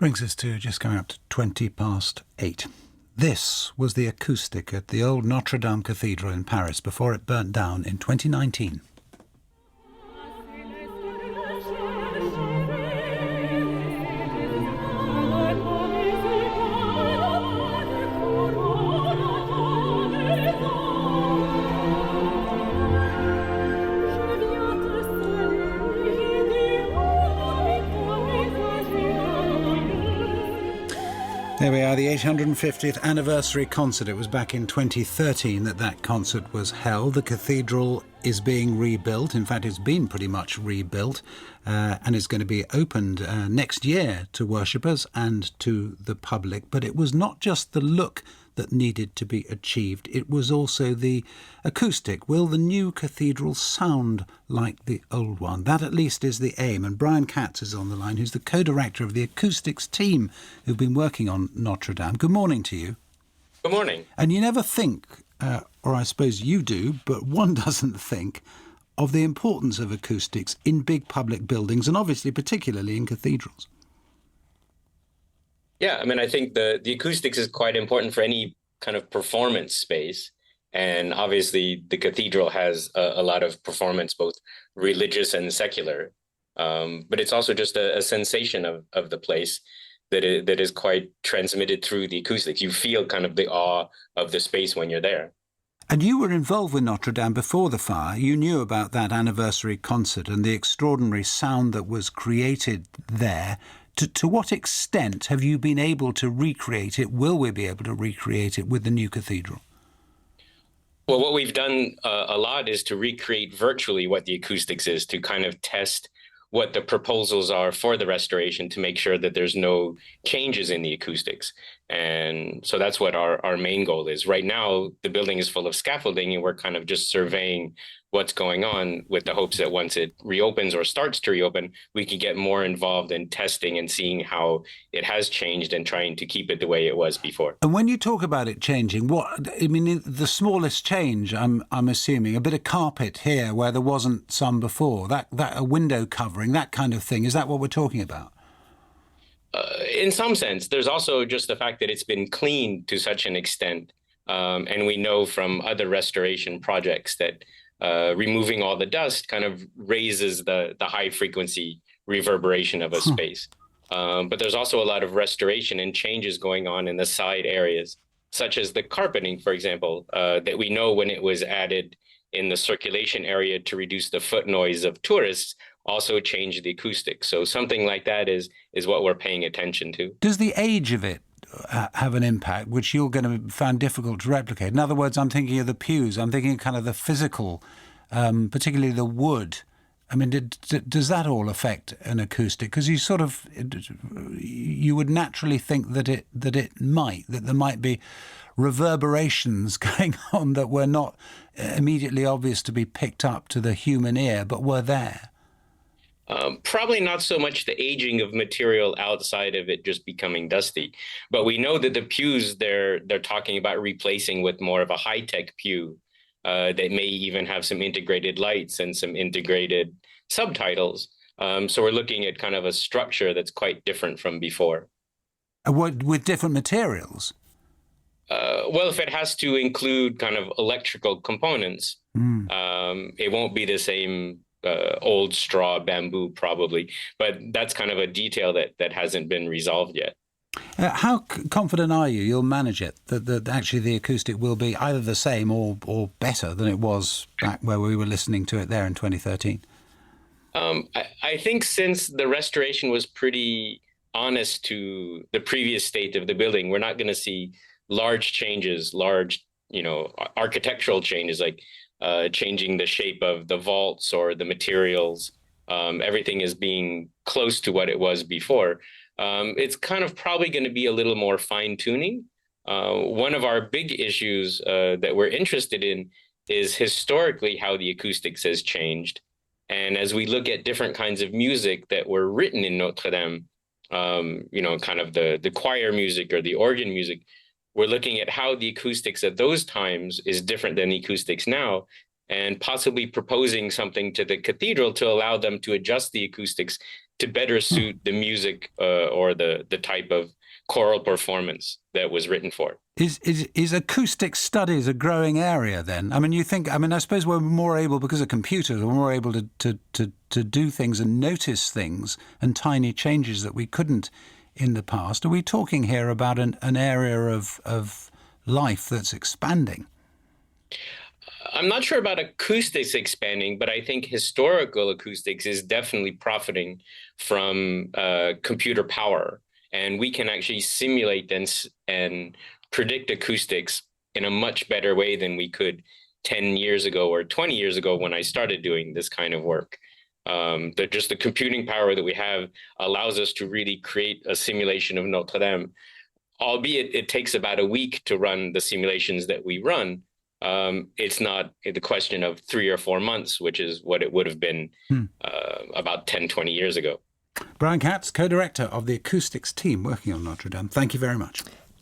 Brings us to just coming up to 8:20. This was the acoustic at the old Notre Dame Cathedral in Paris before it burnt down in 2019. There we are, the 850th anniversary concert. It was back in 2013 that concert was held. The cathedral is being rebuilt. In fact, it's been pretty much rebuilt and is going to be opened next year to worshippers and to the public. But it was not just the look that needed to be achieved. It was also the acoustic. Will the new cathedral sound like the old one? That at least is the aim. And Brian Katz is on the line, who's the co-director of the Acoustics team who've been working on Notre Dame. Good morning to you. Good morning. And you never think, or I suppose you do, but one doesn't think of the importance of acoustics in big public buildings and obviously particularly in cathedrals. Yeah, I mean, I think the acoustics is quite important for any kind of performance space. And obviously, the cathedral has a lot of performance, both religious and secular. But it's also just a sensation of the place that is quite transmitted through the acoustics. You feel kind of the awe of the space when you're there. And you were involved with Notre Dame before the fire. You knew about that anniversary concert and the extraordinary sound that was created there. To what extent have you been able to recreate it? Will we be able to recreate it with the new cathedral? Well, what we've done a lot is to recreate virtually what the acoustics is, to kind of test what the proposals are for the restoration to make sure that there's no changes in the acoustics. And so that's what our main goal is. Right now, the building is full of scaffolding and we're kind of just surveying what's going on with the hopes that once it reopens or starts to reopen, we can get more involved in testing and seeing how it has changed and trying to keep it the way it was before. And when you talk about it changing, the smallest change, I'm assuming, a bit of carpet here where there wasn't some before, that a window covering, that kind of thing. Is that what we're talking about? In some sense, there's also just the fact that it's been cleaned to such an extent. And we know from other restoration projects that removing all the dust kind of raises the high frequency reverberation of a space. But there's also a lot of restoration and changes going on in the side areas, such as the carpeting, for example, that we know when it was added in the circulation area to reduce the foot noise of tourists also changed the acoustics. So something like that is what we're paying attention to. Does the age of it have an impact which you're going to find difficult to replicate? In other words, I'm thinking of the pews, I'm thinking kind of the physical, particularly the wood. I mean, does that all affect an acoustic? Because you would naturally think that there might be reverberations going on that were not immediately obvious to be picked up to the human ear, but were there. Probably not so much the aging of material outside of it just becoming dusty, but we know that the pews they're talking about replacing with more of a high-tech pew that may even have some integrated lights and some integrated subtitles. So we're looking at kind of a structure that's quite different from before. With different materials? Well, if it has to include kind of electrical components, it won't be the same old straw bamboo probably, but that's kind of a detail that hasn't been resolved yet. How confident are you you'll manage it, that actually the acoustic will be either the same or better than it was back where we were listening to it there in 2013? I think since the restoration was pretty honest to the previous state of the building, we're not going to see large changes, architectural changes like changing the shape of the vaults or the materials. Everything is being close to what it was before. It's kind of probably going to be a little more fine-tuning. One of our big issues that we're interested in is historically how the acoustics has changed. And as we look at different kinds of music that were written in Notre Dame, kind of the choir music or the organ music, we're looking at how the acoustics at those times is different than the acoustics now, and possibly proposing something to the cathedral to allow them to adjust the acoustics to better suit the music or the type of choral performance that was written for. Is acoustic studies a growing area then? I mean, I suppose we're more able, because of computers, we're more able to do things and notice things and tiny changes that we couldn't in the past. Are we talking here about an area of life that's expanding? I'm not sure about acoustics expanding, but I think historical acoustics is definitely profiting from computer power. And we can actually simulate and predict acoustics in a much better way than we could 10 years ago or 20 years ago when I started doing this kind of work. Just the computing power that we have allows us to really create a simulation of Notre Dame, albeit it takes about a week to run the simulations that we run. It's not the question of 3 or 4 months, which is what it would have been about 10, 20 years ago. Brian Katz, co-director of the Acoustics team working on Notre Dame. Thank you very much.